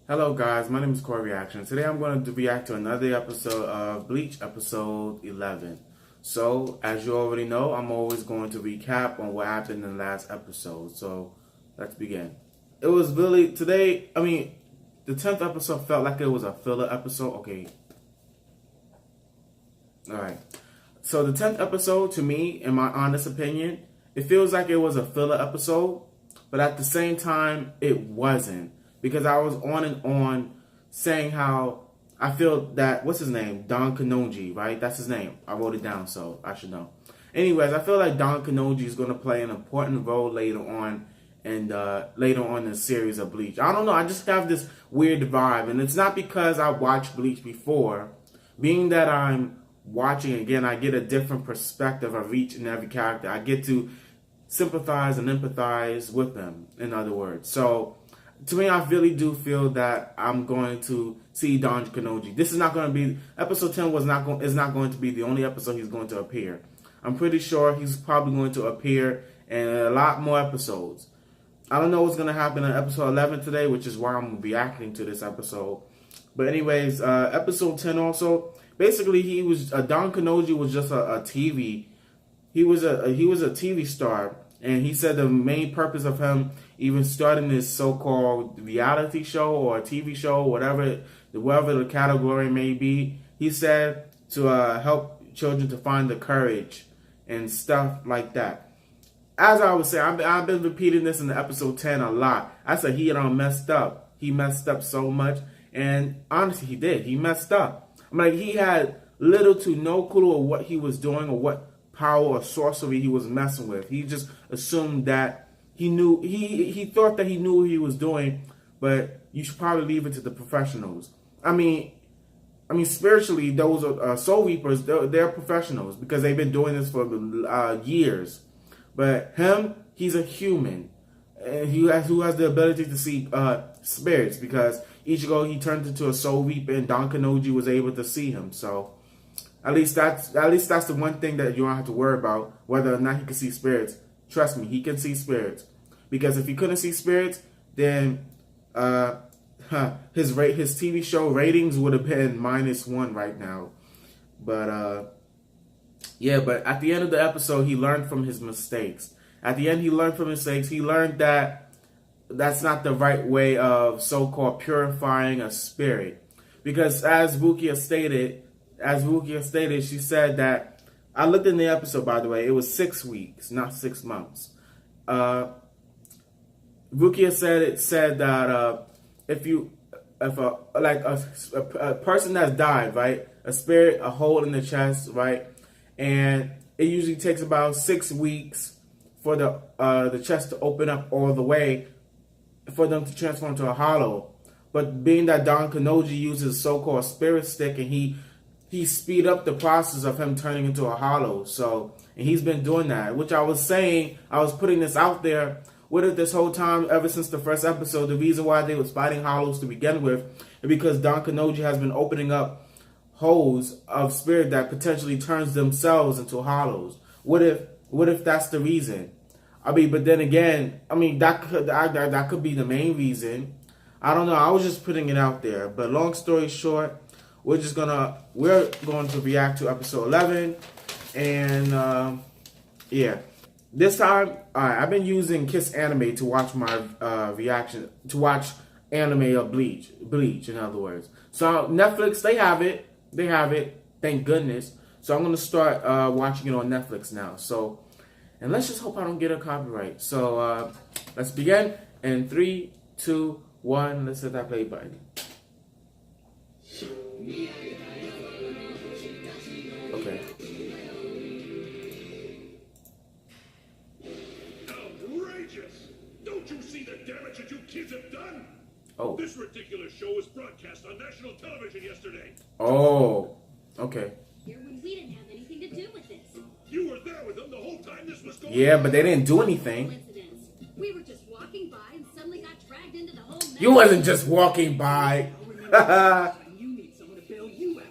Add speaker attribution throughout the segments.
Speaker 1: Hello guys, my name is CoreyAction. Today I'm going to react to another episode of Bleach, episode 11. So, as you already know, I'm always going to recap on what happened in the last episode. So, let's begin. It was really, today, the 10th episode felt like it was a filler episode. Okay. Alright. So, the 10th episode, to me, in my honest opinion, it feels like it was a filler episode, but at the same time, it wasn't. Because I was on and on saying how I feel that, what's his name? Don Kanoji, right? That's his name. I wrote it down, so I should know. Anyways, I feel like Don Kanoji is going to play an important role later on in the series of Bleach. I don't know. I just have this weird vibe. And it's not because I watched Bleach before. Being that I'm watching again, I get a different perspective of each and every character. I get to sympathize and empathize with them, in other words. So, to me, I really do feel that I'm going to see Don Kanoji. This is not going to be, episode 10 is not going to be the only episode he's going to appear. I'm pretty sure he's probably going to appear in a lot more episodes. I don't know what's going to happen in episode 11 today, which is why I'm reacting to this episode. But anyways, episode 10 also, basically he was, Don Kanoji was just a TV, he was a TV star. And he said the main purpose of him even starting this so-called reality show or TV show, whatever the category may be, he said to help children to find the courage and stuff like that. As I was saying, I've been repeating this in the episode 10 a lot. I said he done messed up. He messed up so much. And honestly, he did. He messed up. I'm like, he had little to no clue of what he was doing or what power or sorcery he was messing with. He just assumed that he knew, he thought that he knew what he was doing, but you should probably leave it to the professionals. I mean spiritually, those are soul reapers, they're professionals because they've been doing this for years. But him, he's a human, and who has the ability to see spirits, because Ichigo, he turned into a soul reaper, and Don Kanoji was able to see him. So At least that's the one thing that you don't have to worry about, whether or not he can see spirits. Trust me, he can see spirits. Because if he couldn't see spirits, then his TV show ratings would have been -1 right now. But yeah, but at the end of the episode, he learned from his mistakes. At the end, he learned from his mistakes. He learned that that's not the right way of so-called purifying a spirit. Because as Rukia stated, she said that, I looked in the episode, by the way, it was 6 weeks, not 6 months. Rukia said that if a person that's died, right, a spirit, a hole in the chest, right, and it usually takes about 6 weeks for the chest to open up all the way for them to transform to a hollow. But being that Don Kanoji uses so-called spirit stick, and he speed up the process of him turning into a hollow. So, and he's been doing that, which I was saying, I was putting this out there with it this whole time, ever since the first episode. The reason why they was fighting hollows to begin with is because Don Kanoji has been opening up holes of spirit that potentially turns themselves into hollows. What if that's the reason? But then again, that could be the main reason. I don't know. I was just putting it out there. But long story short, we're going to react to episode 11, and yeah, this time, I've been using Kiss Anime to watch my reaction, to watch anime of Bleach, in other words. So Netflix, they have it, thank goodness. So I'm gonna start watching it on Netflix now. So, and let's just hope I don't get a copyright. So let's begin in 3, 2, 1. Let's hit that play button. Okay.
Speaker 2: Outrageous! Don't you see the damage that you kids have done?
Speaker 1: Oh.
Speaker 2: This ridiculous show was broadcast on national television yesterday.
Speaker 1: Oh. Okay.
Speaker 3: Here when we didn't have anything to do with this.
Speaker 2: You were there with them the whole time this was going on.
Speaker 1: Yeah, but they didn't do anything.
Speaker 3: We were just walking by and suddenly got dragged into the whole mess.
Speaker 1: You wasn't just walking by.
Speaker 3: You need someone to bail you out.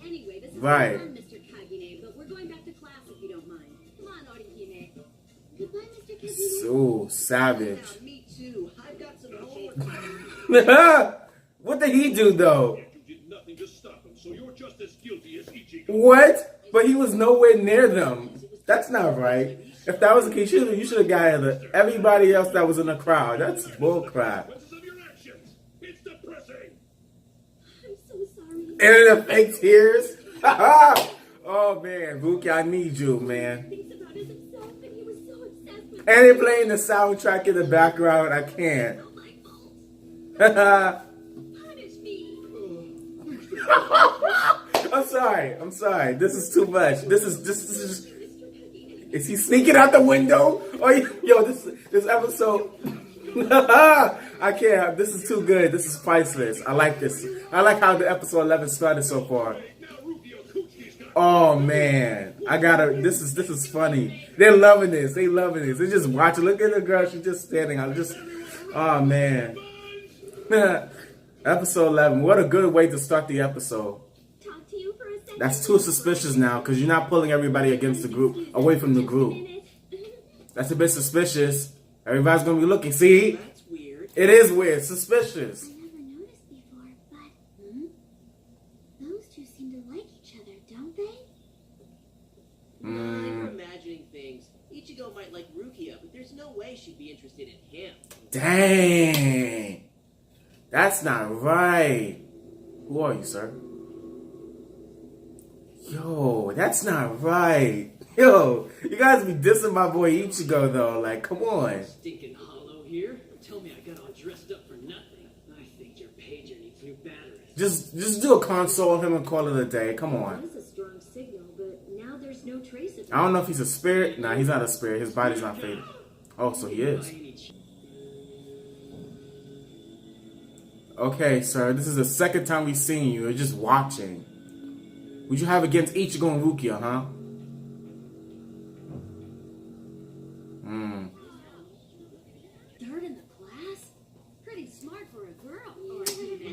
Speaker 3: Anyway, this is
Speaker 1: right.
Speaker 3: fun, Mr. Kagine, but we're going back to class if you don't mind. Come on, Orihime. Goodbye, Mr. Kagine.
Speaker 1: So savage.
Speaker 3: Yeah, me too. I've got some homework.
Speaker 1: What did he do though?
Speaker 2: Yet you did nothing to stop him, so you're just as guilty as Ichigo.
Speaker 1: What? But he was nowhere near them. That's not right. If that was the case, you should have got everybody else that was in the crowd. That's bullcrap.
Speaker 2: Consequences of your actions. It's depressing.
Speaker 3: I'm so sorry.
Speaker 1: And the fake tears. Oh man, Ruki, I need you, man.
Speaker 3: Thinks about us himself, and he was so obsessed with
Speaker 1: And they're playing the soundtrack in the background. I can't.
Speaker 3: It's not my fault. Punish me.
Speaker 1: I'm sorry. This is too much. This is. Is he sneaking out the window? Oh, yo, this episode. I can't. This is too good. This is priceless. I like this. I like how the episode 11 started so far. Oh man, I gotta. This is funny. They're loving this. They're just watching. Look at the girl. She's just standing. Oh man. Episode 11. What a good way to start the episode.
Speaker 3: Talk to you for a second.
Speaker 1: That's too suspicious now because you're not pulling everybody against the group, away from the group. That's a bit suspicious. Everybody's gonna be looking. See?
Speaker 4: That's weird.
Speaker 1: It is weird. Suspicious.
Speaker 3: I never noticed before, but those two seem to like each other, don't they?
Speaker 4: You're imagining things. Ichigo might like Rukia, but there's no way she'd be interested in him.
Speaker 1: Dang. That's not right. Who are you, sir? Yo, that's not right. Yo, you guys be dissing my boy Ichigo though. Like, come on.
Speaker 5: Stinking hollow here. Tell me I got all dressed up for nothing. I think your pager needs new batteries.
Speaker 1: Just do a console of him and call it a day. Come on.
Speaker 3: That was a strong signal, but now there's no trace of it.
Speaker 1: I don't know if he's a spirit. Nah, he's not a spirit. His body's not faded. Oh, so he is. Okay, sir. This is the second time we've seen you. You're just watching. Would you have against Ichigo and Rukia, huh?
Speaker 3: Third in the class? Pretty smart for a girl.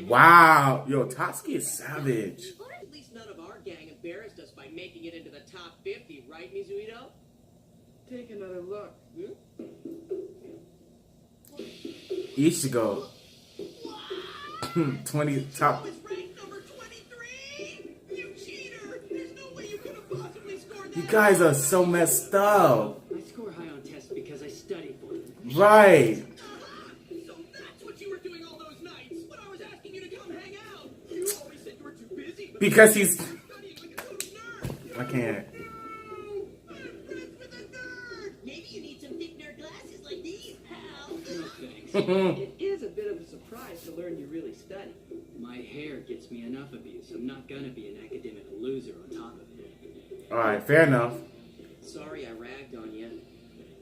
Speaker 1: Wow. Yo, Tatsuki is savage.
Speaker 4: At least none of our gang embarrassed us by making it into the top 50, right, Mizuito?
Speaker 5: Take another look.
Speaker 1: Ichigo. 20 top.
Speaker 4: Was ranked number 23! You cheater! There's no way you could have possibly scored that.
Speaker 1: You guys are so messed up.
Speaker 5: I score high on tests because I study for them.
Speaker 1: Right.
Speaker 4: So that's what you were doing all those nights when I was asking you to come hang out. You always said you were too busy. But
Speaker 1: Because he's.
Speaker 4: studying like a total nerd.
Speaker 1: I can't.
Speaker 4: No! I'm friends with a nerd. Maybe you need some thick nerd glasses like these, pal.
Speaker 5: No thanks. It is a bit of a surprise to learn you really study. My hair gets me enough abuse. I'm not gonna be an academic loser on top of it.
Speaker 1: Alright, fair enough.
Speaker 4: Sorry I ragged on you.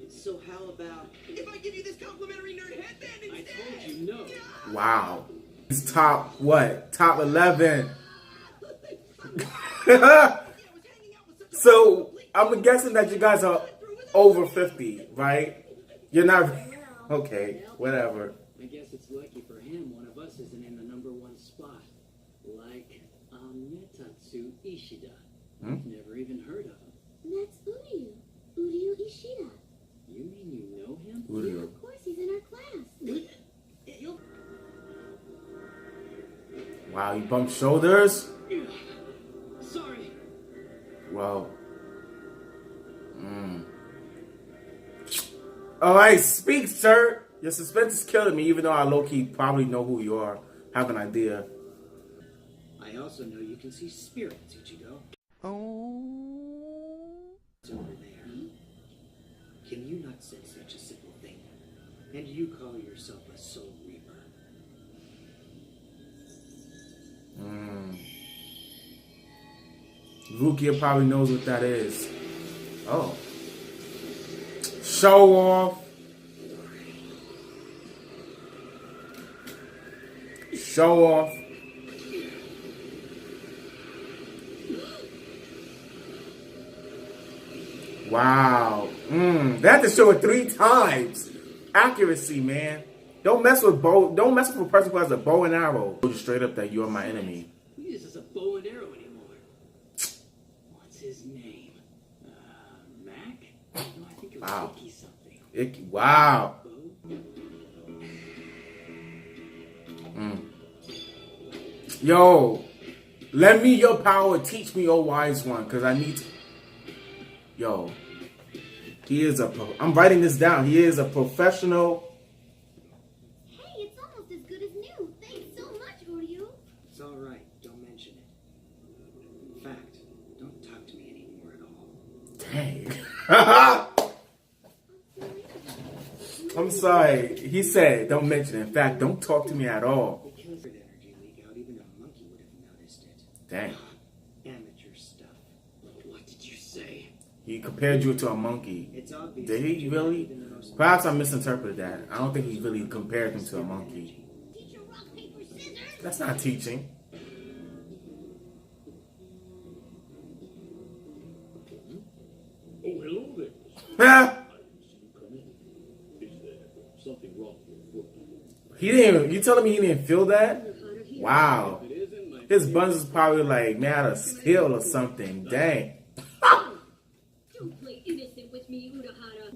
Speaker 4: So how about if I give you this complimentary nerd headband
Speaker 5: I
Speaker 4: instead?
Speaker 5: told you no.
Speaker 1: Wow. He's top what? Top 11. So, I'm guessing that you guys are over 50, right? You're not. Okay, whatever.
Speaker 5: I guess it's lucky for him one of us isn't in the #1 spot. Like Netatsu Ishida. I've never even heard of him.
Speaker 3: That's Uryu. Uryu Ishida.
Speaker 5: You mean you know him?
Speaker 3: Yeah, of course, he's in our class.
Speaker 1: Wow, you bumped shoulders?
Speaker 5: Sorry.
Speaker 1: Well. Alright, speak, sir. Your suspense is killing me, even though I low-key probably know who you are. Have an idea.
Speaker 5: I also know you can see spirits, Ichigo. It's over there. Can you not sense such a simple thing? And you call yourself a soul reaper.
Speaker 1: Rukia probably knows what that is. Oh. Show off. Show off. Wow. They had to show it 3 times. Accuracy, man. Don't mess with bow. Don't mess with a person who has a bow and arrow. Told you straight up that you are my enemy.
Speaker 5: Who uses a bow and arrow anymore? What's his name? Mac? No, I think it was
Speaker 1: Wow.
Speaker 5: Icky something.
Speaker 1: Wow.
Speaker 5: Bow?
Speaker 1: Yo, lend me your power, teach me, oh wise one, because I need to. Yo, he is I'm writing this down. He is a professional.
Speaker 3: Hey, it's almost as good as new. Thanks so much, Oreo.
Speaker 5: It's all right. Don't mention it. In fact, don't talk to me anymore at all.
Speaker 1: Dang. I'm sorry. He said, don't mention it. In fact, don't talk to me at all.
Speaker 5: Because of energy leak out, even a monkey would have noticed it.
Speaker 1: Dang.
Speaker 5: Amateur stuff. What did you say?
Speaker 1: He compared you to a monkey.
Speaker 5: It's obvious.
Speaker 1: Did he really? Perhaps I misinterpreted that. I don't think he really compared him to a monkey.
Speaker 3: Teacher, rock, paper, scissors.
Speaker 1: That's not teaching.
Speaker 2: Oh, hello there.
Speaker 1: Ha!
Speaker 2: I didn't see you come in. Is there something wrong with your foot?
Speaker 1: He didn't. You telling me he didn't feel that? Wow.
Speaker 2: If it isn't, my
Speaker 1: His buns is probably like made out of steel or something. Dang.
Speaker 3: Don't play innocent with me, Urahara.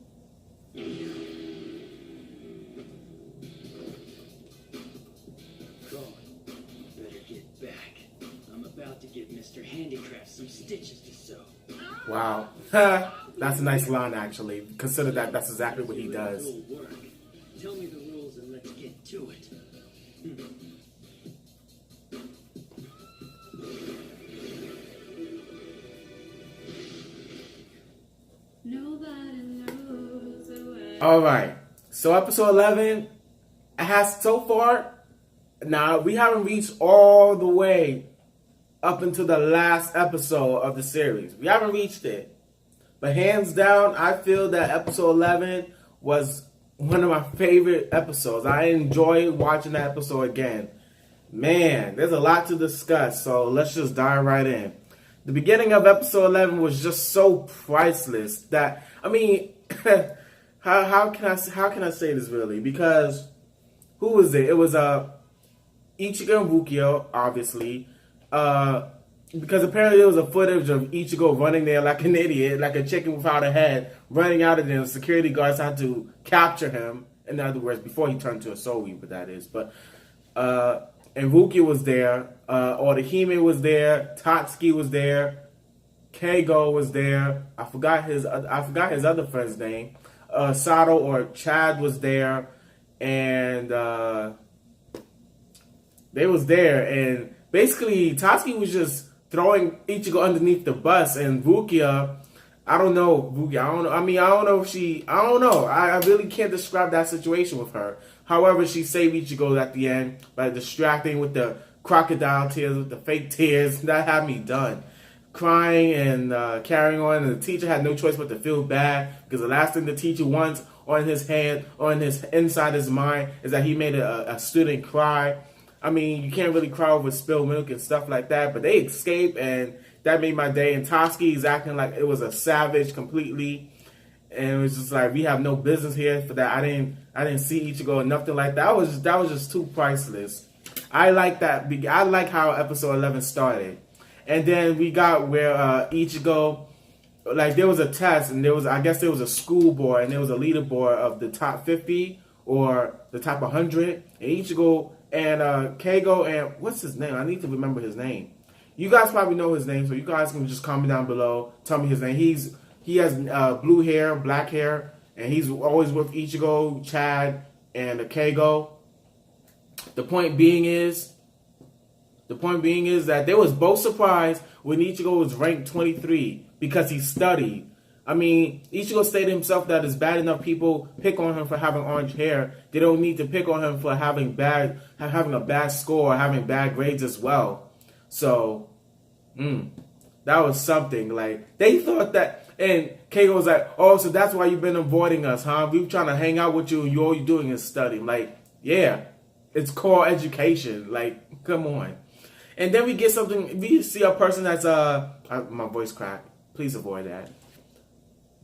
Speaker 5: God, better get back. I'm about to give Mr. Handicraft some stitches to sew.
Speaker 1: Wow. That's a nice line, actually. Consider that that's exactly what he does.
Speaker 5: It'll work. Tell me the rules and let's get to it.
Speaker 6: Nobody knows the way.
Speaker 1: All right. So episode 11 has so far. Now we haven't reached all the way up until the last episode of the series. We haven't reached it, but hands down, I feel that episode 11 was one of my favorite episodes. I enjoyed watching that episode again. Man, there's a lot to discuss, so let's just dive right in. The beginning of episode 11 was just so priceless that, I mean, how can I say this really? Because who was it? It was Ichigo and Rukia, obviously. Because apparently there was a footage of Ichigo running there like an idiot, like a chicken without a head, running out of there. The security guards had to capture him. In other words, before he turned to a Soul Reaper, that is. But and Rukia was there. Orihime was there. Tatsuki was there. Keigo was there. I forgot his other friend's name. Sato or Chad was there, and they was there. And basically, Tatsuki was just throwing Ichigo underneath the bus, and Rukia, I don't know. I don't know. I really can't describe that situation with her. However, she saved Ichigo at the end by distracting with the crocodile tears, with the fake tears. That had me done. Crying and carrying on, and the teacher had no choice but to feel bad, because the last thing the teacher wants on his head, on his inside his mind, is that he made a student cry. I mean, you can't really cry over spilled milk and stuff like that, but they escaped, and that made my day. And Tatsuki is acting like it was a savage completely, and it was just like, we have no business here for that. I didn't see Ichigo or nothing like that. That was just too priceless. I like that. I like how episode 11 started, and then we got where Ichigo, like, there was a test, and I guess there was a school board, and there was a leaderboard of the top 50 or the top 100, and Ichigo and Keigo and what's his name? I need to remember his name. You guys probably know his name, so you guys can just comment down below. Tell me his name. He has blue hair, black hair, and he's always with Ichigo, Chad, and Keigo. The point being is that they was both surprised when Ichigo was ranked 23 because he studied. I mean, Ichigo stated himself that it's bad enough people pick on him for having orange hair. They don't need to pick on him for having a bad score or having bad grades as well. So, that was something. Like, they thought that, and Keigo was like, oh, so that's why you've been avoiding us, huh? We were trying to hang out with you, and all you're doing is studying. Like, yeah, it's core education. Like, come on. And then we see a person that's, my voice cracked. Please avoid that.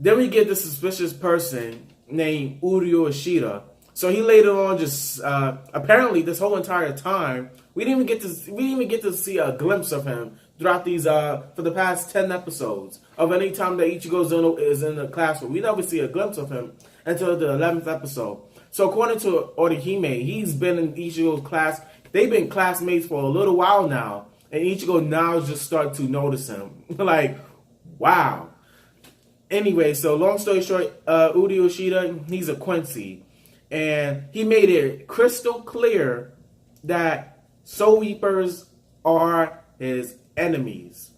Speaker 1: Then we get this suspicious person named Uryu Ishida. So he later on just apparently this whole entire time we didn't even get to see a glimpse of him throughout these for the past 10 episodes of any time that Ichigo is in the classroom. We never see a glimpse of him until the 11th episode. So according to Orihime, he's been in Ichigo's class they've been classmates for a little while now, and Ichigo now just start to notice him. Like, wow. Anyway, so long story short, Udi Yoshida, he's a Quincy. And he made it crystal clear that Soul Reapers are his enemies.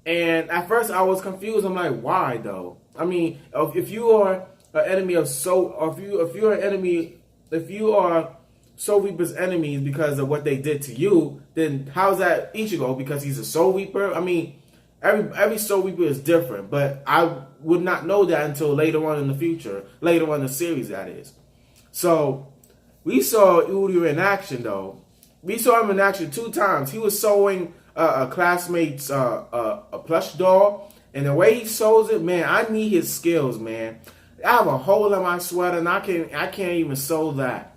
Speaker 1: And at first I was confused. I'm like, why though? I mean, if you are an enemy of Soul, or if you are Soul Reaper's enemies because of what they did to you, then how's that Ichigo? Because he's a Soul Reaper? I mean, every Soul Reaper is different, but I would not know that until later on in the future, later on in the series, that is. So we saw Uri in action, though. We saw him in action 2 times. He was sewing a classmate's a plush doll, and the way he sews it, man, I need his skills, man. I have a hole in my sweater, and I can't even sew that.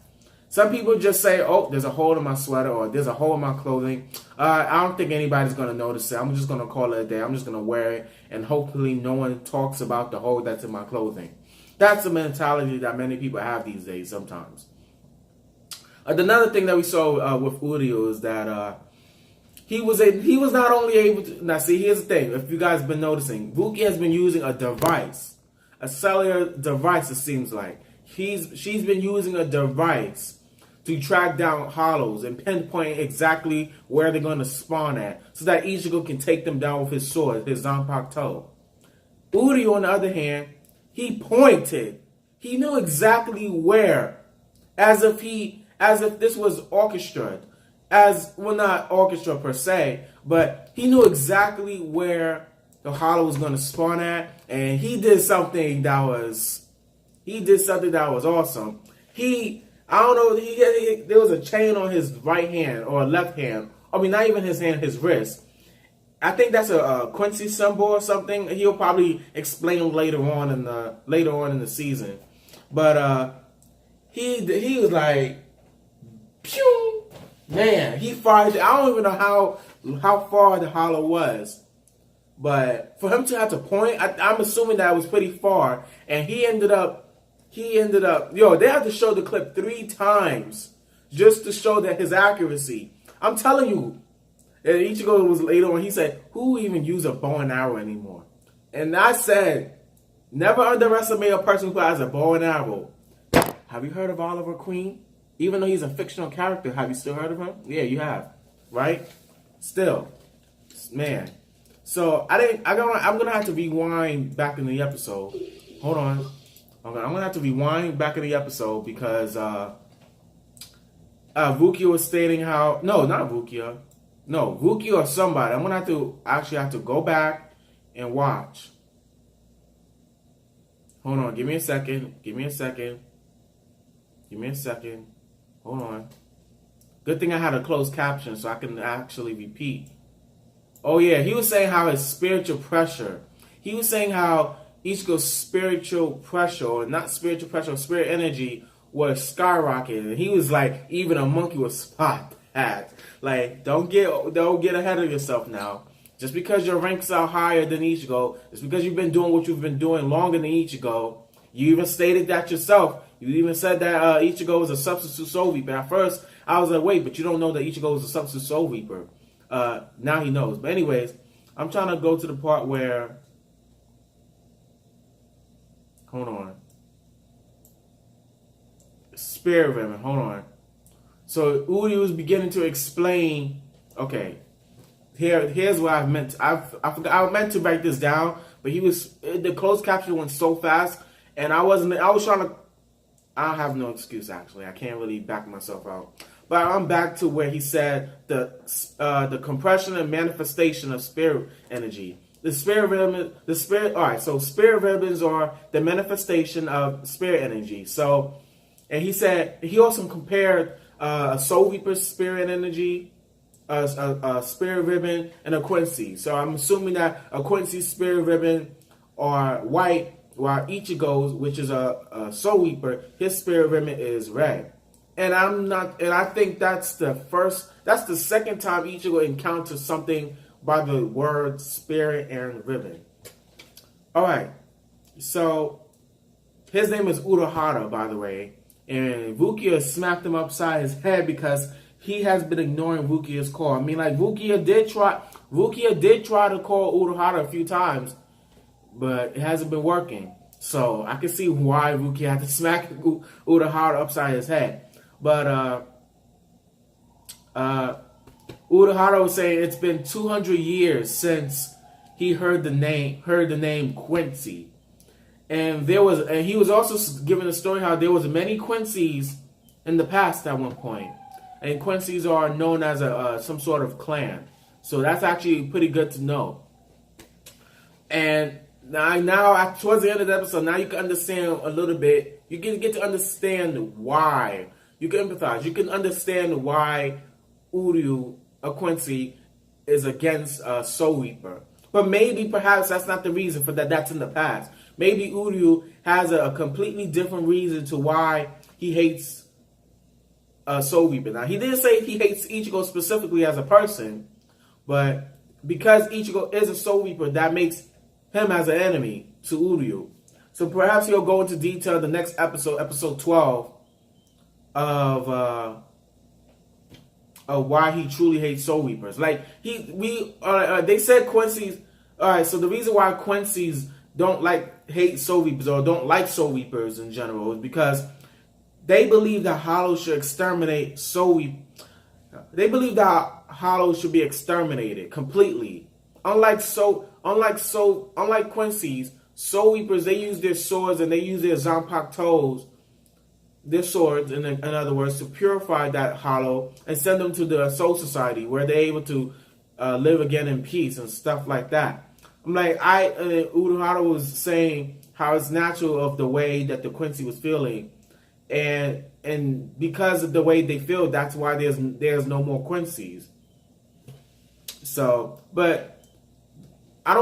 Speaker 1: Some people just say, oh, there's a hole in my sweater, or there's a hole in my clothing. I don't think anybody's going to notice it. I'm just going to call it a day. I'm just going to wear it, and hopefully no one talks about the hole that's in my clothing. That's the mentality that many people have these days sometimes. Another thing that we saw with Urio is that he was not only able to... Now, see, here's the thing. If you guys have been noticing, Vuki has been using a device, a cellular device, it seems like. She's been using a device to track down hollows and pinpoint exactly where they're going to spawn at, so that Ichigo can take them down with his sword, his Zanpakuto. Uri, on the other hand, he pointed. He knew exactly where, as if this was orchestrated. Not orchestra per se, but he knew exactly where the hollow was going to spawn at, and he did something that was awesome. I don't know, there was a chain on his right hand or left hand. I mean, not even his hand, his wrist. I think that's a Quincy symbol or something. He'll probably explain later on in the season. But he was like, pew! Man, he fired. I don't even know how far the hollow was. But for him to have to point, I'm assuming that it was pretty far. And he ended up, they had to show the clip 3 times just to show that his accuracy. I'm telling you, and Ichigo was later on, he said, who even use a bow and arrow anymore? And I said, never underestimate a person who has a bow and arrow. Have you heard of Oliver Queen? Even though he's a fictional character, have you still heard of him? Yeah, you have, right? Still, man. So I'm gonna have to rewind back in the episode. Hold on. I'm gonna have to rewind back in the episode because Vukia was stating how not Vukia. No, Vukia or somebody. I'm gonna have to go back and watch. Hold on, give me a second. Hold on. Good thing I had a closed caption so I can actually repeat. Oh yeah, he was saying how his spiritual pressure. He was saying how Ichigo's spiritual pressure, or not spiritual pressure, spirit energy was skyrocketing. And he was like, even a monkey would spot that. Like, don't get ahead of yourself now. Just because your ranks are higher than Ichigo, just because you've been doing what you've been doing longer than Ichigo, you even stated that yourself. You even said that Ichigo was a substitute Soul Reaper. At first, I was like, wait, but you don't know that Ichigo was a substitute Soul Reaper. Now he knows. But anyways, I'm trying to go to the part where... Hold on. Spirit Ribbon. Hold on. So Uri was beginning to explain. Okay, here's what I meant. I forgot. I meant to write this down, but the closed caption went so fast, and I was trying to. I don't have no excuse actually. I can't really back myself out. But I'm back to where he said the compression and manifestation of spirit energy. The spirit ribbon, all right, so spirit ribbons are the manifestation of spirit energy. So, and he also compared a Soul Reaper's spirit energy, a spirit ribbon, and a Quincy. So I'm assuming that a Quincy spirit ribbon are white, while Ichigo's, which is a Soul Reaper, his spirit ribbon is red. And I think that's the second time Ichigo encounters something by the word spirit and ribbon. Alright, so his name is Urahara, by the way. And Vukia smacked him upside his head because he has been ignoring Rukia's call. I mean, like, Rukia did try to call Urahara a few times, but it hasn't been working. So I can see why Rukia had to smack Urahara upside his head. But Urahara was saying it's been 200 years since he heard the name Quincy. And he was also giving a story how there was many Quincy's in the past at one point. And Quincy's are known as some sort of clan. So that's actually pretty good to know. And now towards the end of the episode, now you can understand a little bit. You can get to understand why. You can empathize. You can understand why Uryu, Quincy, is against Soul Reaper. But perhaps that's not the reason for that. That's in the past. Maybe Uryu has a completely different reason to why he hates Soul Reaper. Now, he didn't say he hates Ichigo specifically as a person, but because Ichigo is a Soul Reaper, that makes him as an enemy to Uryu. So perhaps he'll go into detail in the next episode, episode 12, of why he truly hates Soul Reapers. Like, they said Quincy's. All right, so the reason why Quincy's hate Soul Reapers or don't like Soul Reapers in general is because they believe that Hollow should exterminate Soul Reapers. They believe that Hollow should be exterminated completely. Unlike Quincy's, Soul Reapers, they use their swords and they use their Zanpakutos, their swords, in other words, to purify that Hollow and send them to the Soul Society where they're able to live again in peace and stuff like that. I'm like, Urahara was saying how it's natural of the way that the Quincy was feeling. And because of the way they feel, that's why there's no more Quincy's. So, but I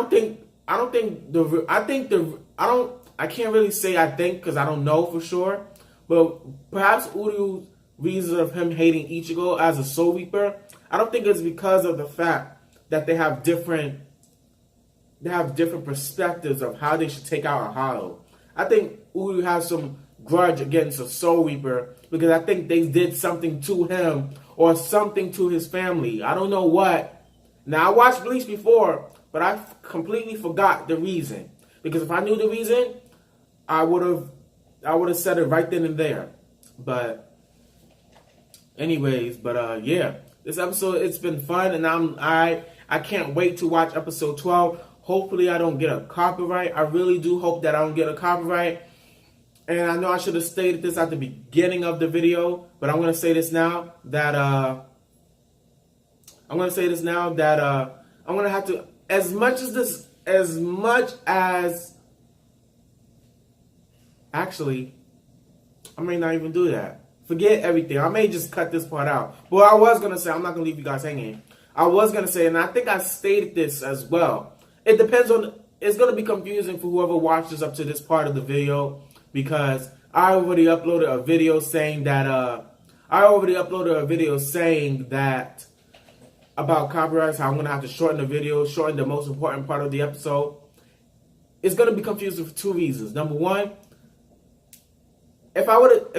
Speaker 1: can't really say I think because I don't know for sure. But perhaps Uryu's reason of him hating Ichigo as a Soul Reaper, I don't think it's because of the fact that they have different perspectives of how they should take out a Hollow. I think Uryu has some grudge against a Soul Reaper because I think they did something to him or something to his family. I don't know what. Now, I watched Bleach before, but I completely forgot the reason. Because if I knew the reason, I would have said it right then and there. But anyways, yeah. This episode, it's been fun, and I can't wait to watch episode 12. Hopefully I don't get a copyright. I really do hope that I don't get a copyright. And I know I should have stated this at the beginning of the video, but I'm going to say this now that I'm going to have to, actually, I may not even do that. Forget everything. I may just cut this part out. But I was going to say, I'm not going to leave you guys hanging. I was going to say, and I think I stated this as well. It depends on, it's going to be confusing for whoever watches up to this part of the video because I already uploaded a video saying that, about copyrights, how I'm going to have to shorten the video, shorten the most important part of the episode. It's going to be confusing for two reasons. Number one, if I would have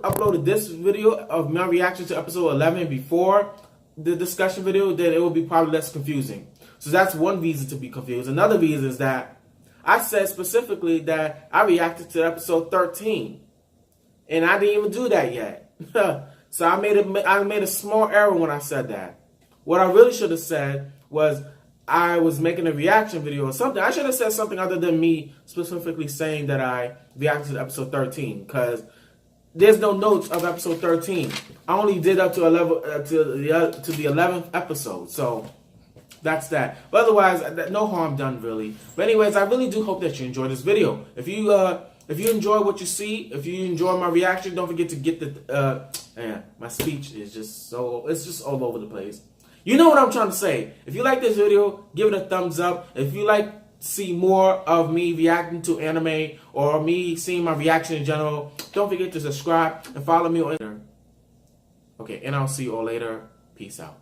Speaker 1: uploaded this video of my reaction to episode 11 before the discussion video, then it would be probably less confusing. So that's one reason to be confused. Another reason is that I said specifically that I reacted to episode 13, and I didn't even do that yet. So I made a small error when I said that. What I really should have said was I was making a reaction video or something. I should have said something other than me specifically saying that I reacted to episode 13, because there's no notes of episode 13. I only did up to the 11th episode, so that's that. But otherwise, no harm done really. But anyways, I really do hope that you enjoyed this video. If you enjoy what you see, if you enjoy my reaction, don't forget to get the my speech is just all over the place. You know what I'm trying to say. If you like this video, give it a thumbs up. If you like to see more of me reacting to anime or me seeing my reaction in general, don't forget to subscribe and follow me on Twitter. Okay, and I'll see you all later. Peace out.